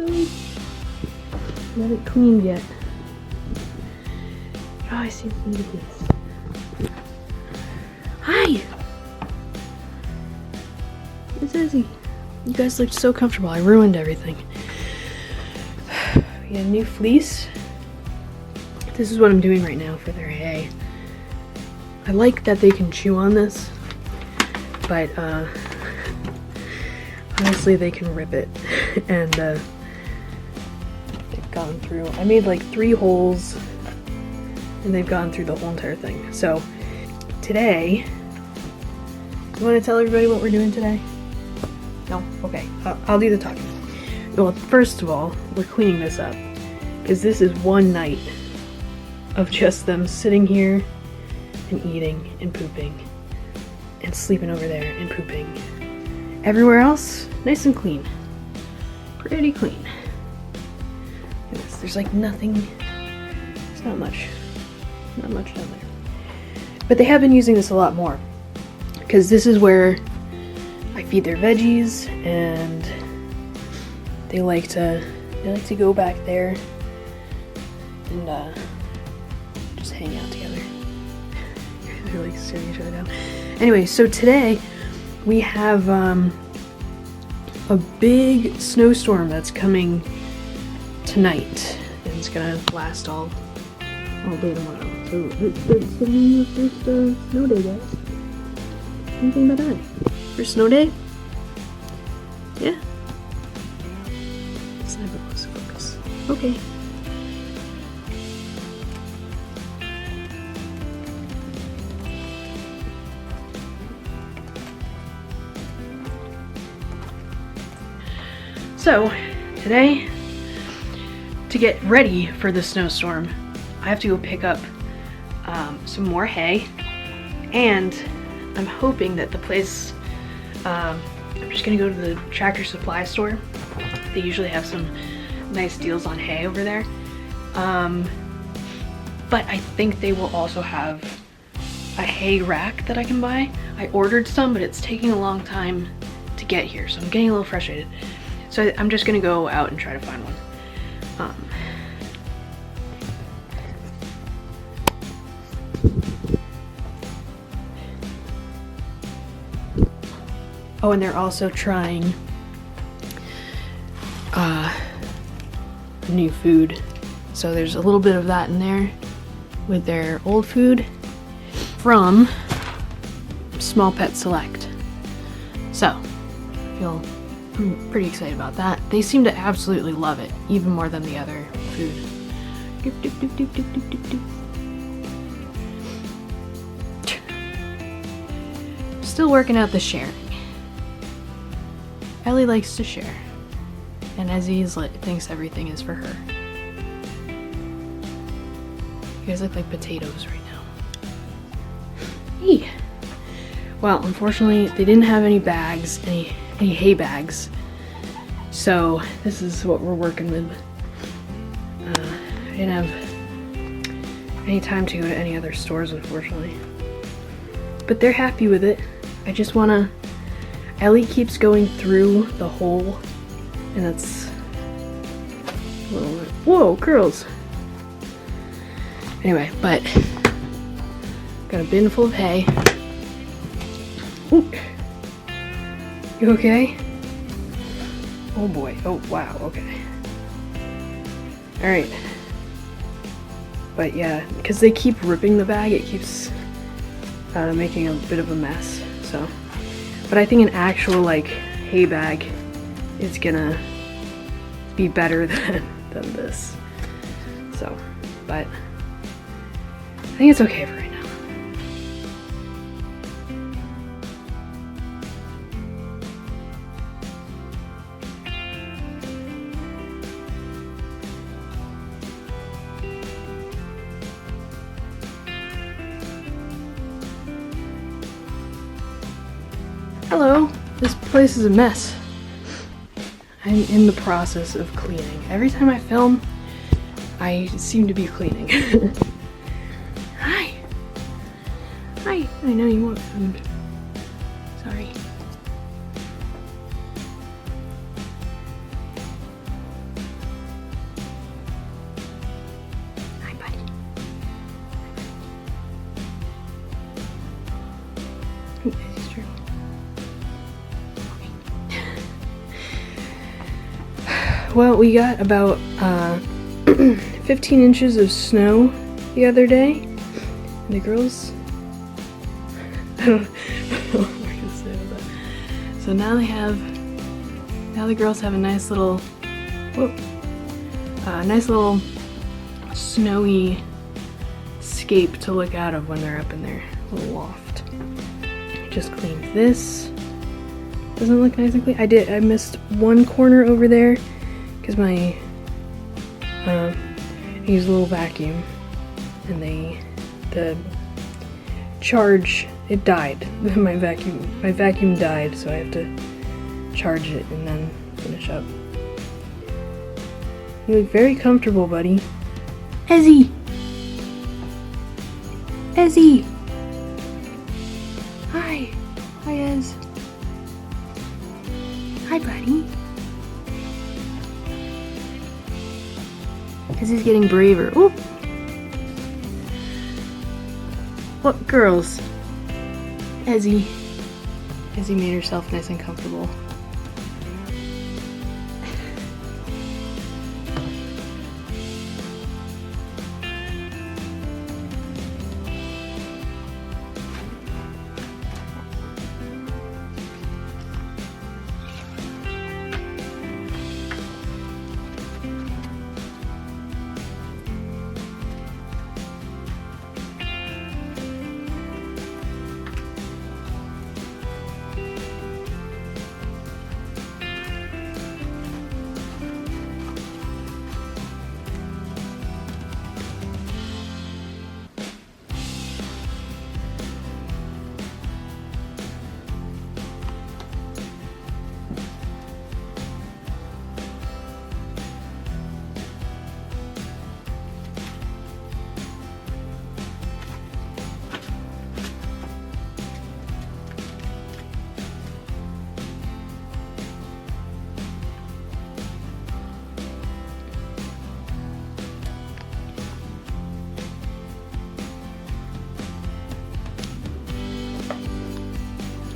go. Not it cleaned yet. Oh, I see the this. Hi! It's Izzy. You guys looked so comfortable. I ruined everything. We got a new fleece. This is what I'm doing right now for their hay. I like that they can chew on this, but honestly they can rip it. And they've gone through, I made like 3 holes and they've gone through the whole entire thing. So today, you want to tell everybody what we're doing today? No? Okay, I'll do the talking. Well, first of all, we're cleaning this up because this is one night of just them sitting here and eating and pooping and sleeping over there and pooping. Everywhere else, nice and clean. Pretty clean. Goodness, there's like nothing, there's not much down there. But they have been using this a lot more because this is where I feed their veggies, and they like to go back there and just hang out together. They're like staring each other down. Anyway, so today we have a big snowstorm that's coming tonight, and it's gonna last all day tomorrow. So it's gonna be the first snow day, guys. What do you think about that? First snow day? Yeah. It's never close to focus. Okay. So, today, to get ready for the snowstorm, I have to go pick up some more hay, and I'm hoping that the place, I'm just gonna go to the Tractor Supply store. They usually have some nice deals on hay over there. But I think they will also have a hay rack that I can buy. I ordered some, but it's taking a long time to get here, so I'm getting a little frustrated. So I'm just gonna go out and try to find one. Oh, and they're also trying new food. So there's a little bit of that in there with their old food from Small Pet Select. So, I'm pretty excited about that. They seem to absolutely love it, even more than the other food. Doop, doop, doop, doop, doop, doop, doop, doop. Still working out the sharing. Ellie likes to share, and Ezzy thinks everything is for her. You guys look like potatoes right now. Hey. Well, unfortunately, they didn't have any bags, any hay bags. So this is what we're working with. I didn't have any time to go to any other stores, unfortunately. But they're happy with it. I just wanna, Ellie keeps going through the hole, and that's a little, whoa, curls. Anyway, but got a bin full of hay. Ooh. You okay? Oh boy, oh wow, okay. Alright. But yeah, because they keep ripping the bag, it keeps making a bit of a mess, so. But I think an actual, like, hay bag is gonna be better than this. So, but I think it's okay for right now. Hello, this place is a mess. I'm in the process of cleaning. Every time I film, I seem to be cleaning. Hi. Hi, I know you want food. Sorry. Well, we got about 15 inches of snow the other day. And the girls, I don't know what I can say about that. So now the girls have a nice little, snowy scape to look out of when they're up in their little loft. Just cleaned this. Doesn't look nice and clean. I missed one corner over there because I used a little vacuum and the charge, it died. My vacuum died, so I have to charge it and then finish up. You look very comfortable, buddy. Ezzy! Ezzy! Hi! Hi, Ez. Hi, buddy. Ezzy's getting braver. Oop! What girls? Ezzy made herself nice and comfortable.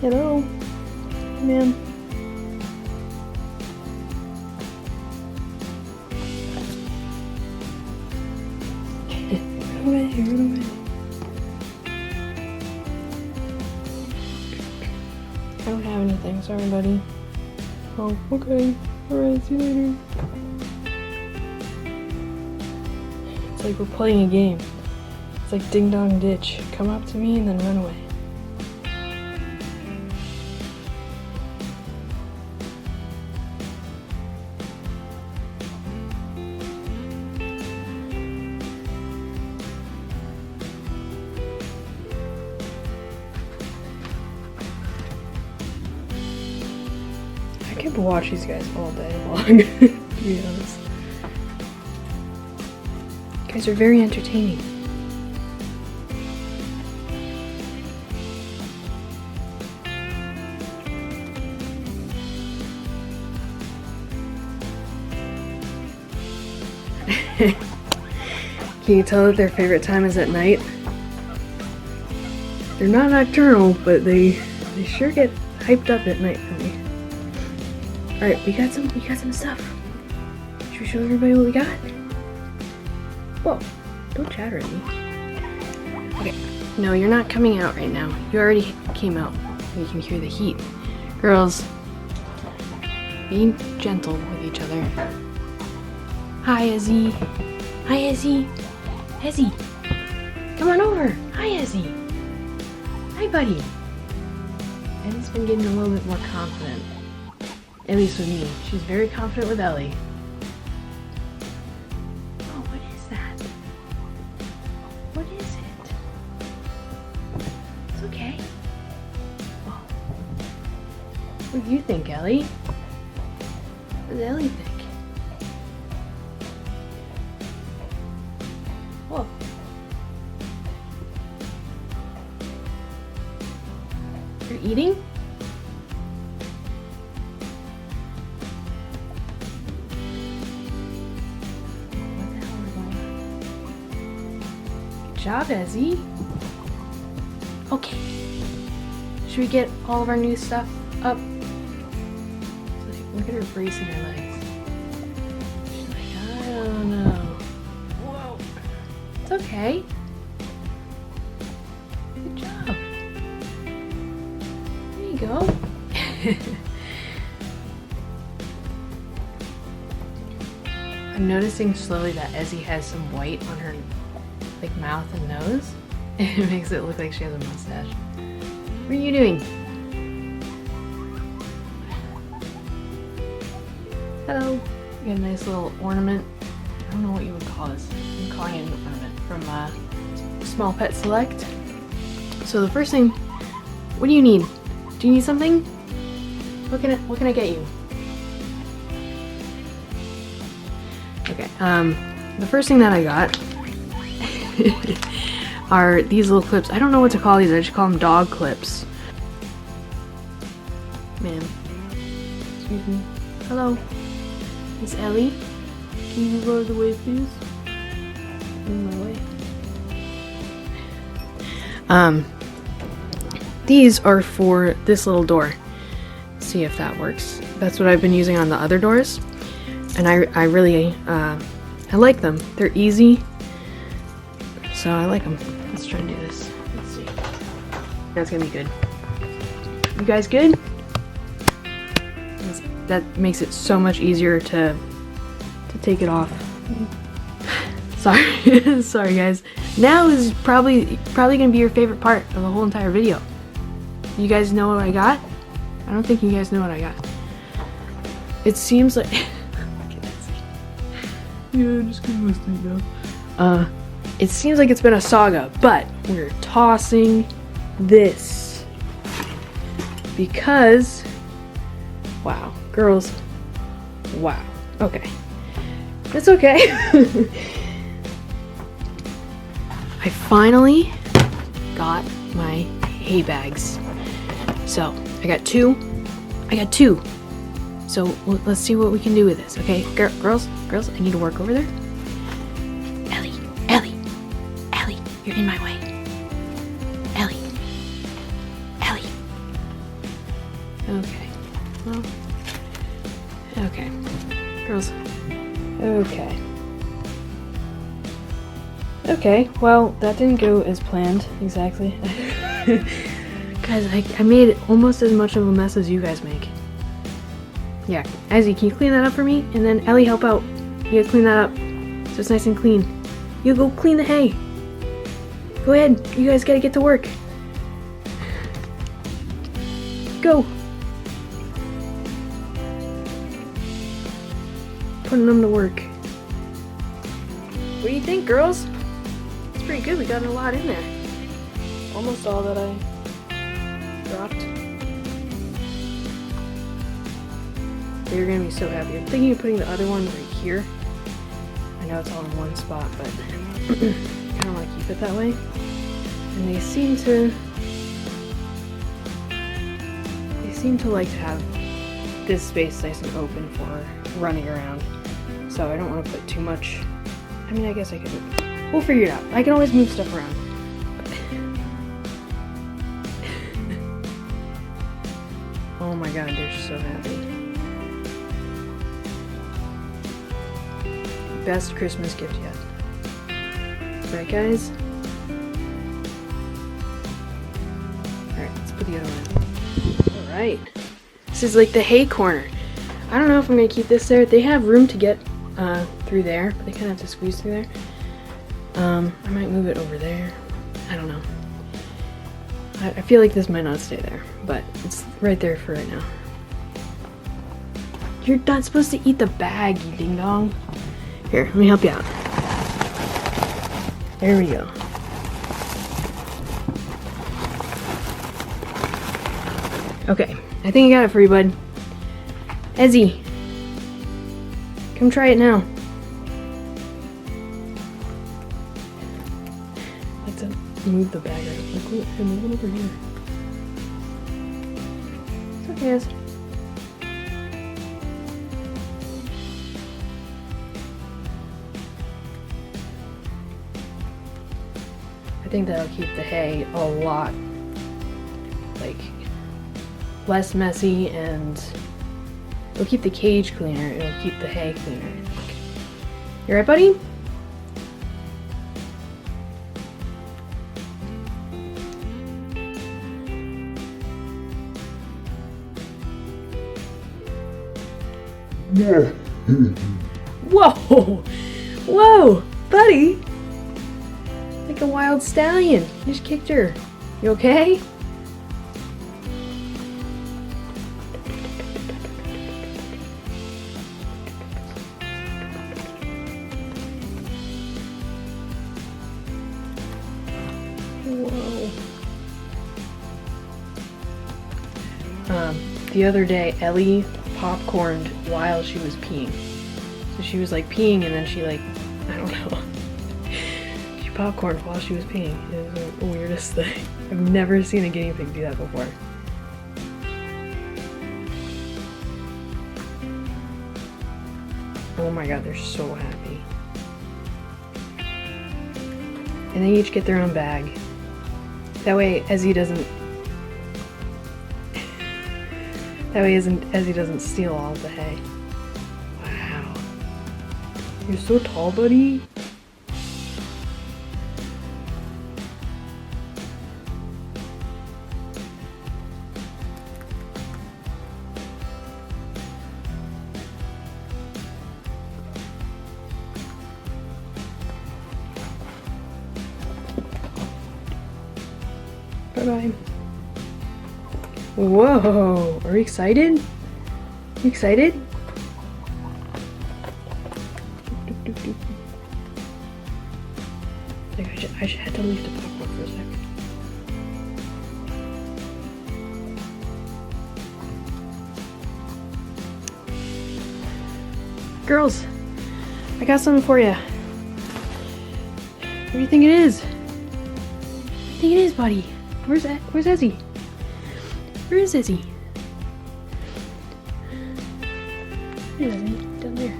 Hello, man. Run away, run away. I don't have anything, sorry, buddy. Oh, okay. Alright, see you later. It's like we're playing a game. It's like ding dong ditch. Come up to me and then run away. I could watch these guys all day long, to be honest. You guys are very entertaining. Can you tell that their favorite time is at night? They're not nocturnal, but they sure get hyped up at night for me. Alright, we got some stuff. Should we show everybody what we got? Whoa, don't chatter at me. Okay, no, you're not coming out right now. You already came out. You can hear the heat. Girls, be gentle with each other. Hi, Ezzy. Hi, Ezzy. Ezzy, come on over. Hi, Ezzy. Hi, buddy. Ezzy's been getting a little bit more confident. At least with me. She's very confident with Ellie. Oh, what is that? What is it? It's okay. Oh. What do you think, Ellie? What does Ellie think? Whoa. You're eating? Good job, Ezzy. Okay. Should we get all of our new stuff up? Look at her bracing her legs. okay? Good job. There you go. I'm noticing slowly that Ezzy has some white on her like mouth and nose. It makes it look like she has a mustache. What are you doing? Hello. You got a nice little ornament. I don't know what you would call this. I'm calling it an ornament from Small Pet Select. So the first thing, what do you need? Do you need something? What can I get you? Okay. The first thing that I got are these little clips. I don't know what to call these. I just call them dog clips. Ma'am. Excuse me. Hello. Miss Ellie. Can you go the way, please? In my way. These are for this little door. See if that works. That's what I've been using on the other doors, and I really I like them. They're easy, so I like them. Let's try and do this. Let's see. That's gonna be good. You guys good? That makes it so much easier to take it off. Sorry, sorry guys. Now is probably gonna be your favorite part of the whole entire video. You guys know what I got? I don't think you guys know what I got. It seems like yeah, just give me this now. It seems like it's been a saga, but we're tossing this because wow, girls. Wow. Okay. It's okay. I finally got my hay bags. So, I got two. So, let's see what we can do with this, okay? Girls, I need to work over there. Ellie, you're in my way. Ellie. Okay. Well, okay. Girls. Okay, well, that didn't go as planned, exactly. Guys, I made almost as much of a mess as you guys make. Yeah, Ezzy, can you clean that up for me? And then Ellie, help out. You gotta clean that up so it's nice and clean. You go clean the hay. Go ahead, you guys gotta get to work. Go. Putting them to work. What do you think, girls? It's pretty good, we got a lot in there. Almost all that I dropped. They're gonna be so happy. I'm thinking of putting the other one right here. I know it's all in one spot, but I kind of want to keep it that way. And they seem to like to have this space nice and open for running around. So I don't want to put too much. I mean, I guess I could. We'll figure it out. I can always move stuff around. Oh my god, they're so happy. Best Christmas gift yet. Right, guys? Alright, let's put the other one in. Alright. This is like the hay corner. I don't know if I'm going to keep this there. They have room to get through there, but they kind of have to squeeze through there. I might move it over there. I don't know. I feel like this might not stay there, but it's right there for right now. You're not supposed to eat the bag, you ding dong. Here, let me help you out. There we go. Okay, I think I got it for you, bud. Ezzy, come try it now. Let's move the bag right. Like, move it over here. It's okay, Ez. I think that'll keep the hay a lot, like, less messy, and it'll keep the cage cleaner. It'll keep the hay cleaner. You right, buddy? Whoa! Whoa! Buddy! Like a wild stallion. You just kicked her. You okay? Whoa. The other day, Ellie popcorned while she was peeing. So she was like peeing and then she like, I don't know. She popcorned while she was peeing. It was the weirdest thing. I've never seen a guinea pig do that before. Oh my god, they're so happy. And they each get their own bag. That way Ezzy doesn't Ezzy doesn't steal all of the hay. Wow. You're so tall, buddy. Bye-bye. Whoa, are you excited? You excited? I should have to leave the popcorn for a second. Girls, I got something for you. What do you think it is? What do you think it is, buddy? Where's Ezzy? Where is Ezzy? Where's Ezzy? Down there.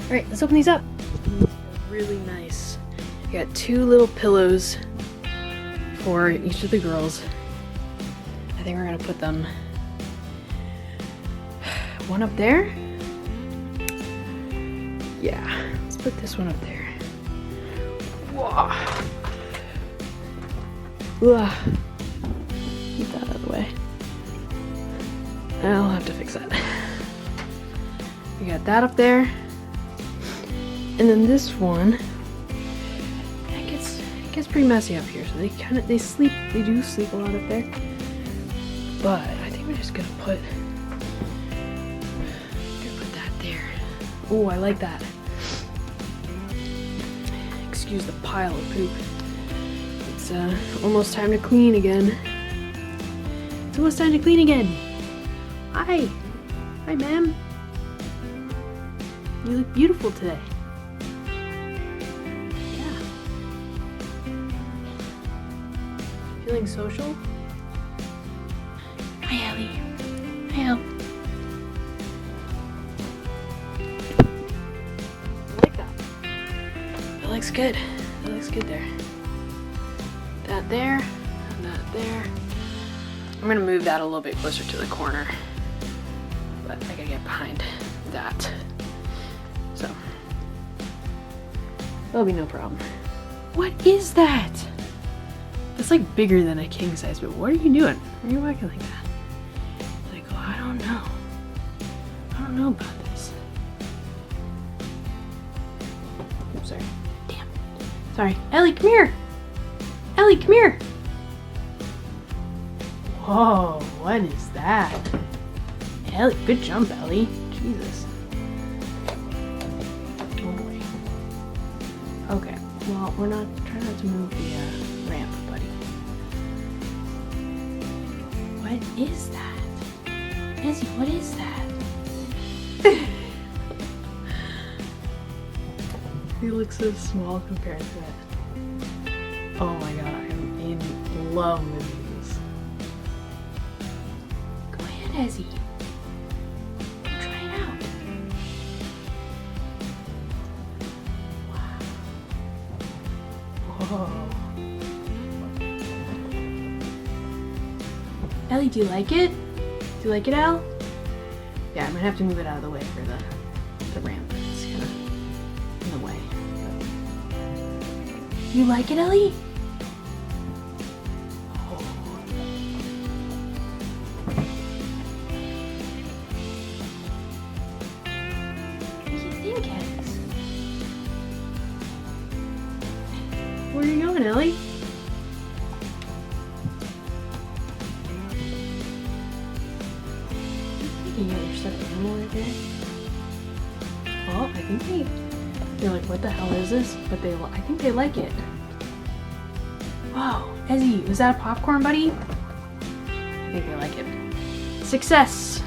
Alright, let's open these up. Really nice. I got 2 little pillows for each of the girls. I think we're gonna put them one up there. Yeah, let's put this one up there. Whoa. Ugh. Keep that out of the way. I'll have to fix that. We got that up there. And then this one, it gets pretty messy up here. So they do sleep a lot up there. But I think we're just gonna put that there. Oh, I like that. Excuse the pile of poop. It's almost time to clean again. It's almost time to clean again. Hi. Hi, ma'am. You look beautiful today. Yeah. Feeling social? Hi, Ellie. Hi, Elle. I like that. That looks good. That looks good there. That there, and that there. I'm gonna move that a little bit closer to the corner, but I gotta get behind that. So, that'll be no problem. What is that? That's like bigger than a king size, but what are you doing? Why are you walking like that? It's like, oh, I don't know. I don't know about this. Oops, sorry. Damn. Sorry. Ellie, come here. Ellie, come here. Whoa, what is that? Ellie, good jump, Ellie. Jesus. Oh boy. Okay, well, we're not trying not to move the ramp, buddy. What is that? Ezzy, what is that? He looks so small compared to it. Oh my god, I'm in love with these. Go ahead, Ezzy. Try it out. Wow. Whoa. Ellie, do you like it? Do you like it, Elle? Yeah, I'm gonna have to move it out of the way for the ramp. It's kind of in the way. But... You like it, Ellie? think, cats? Where are you going, Ellie? You got your stuffed animal right there. Oh, I think they're like, what the hell is this? But I think they like it. Wow, Ezzy, was that a popcorn, buddy? I think they like it. Success!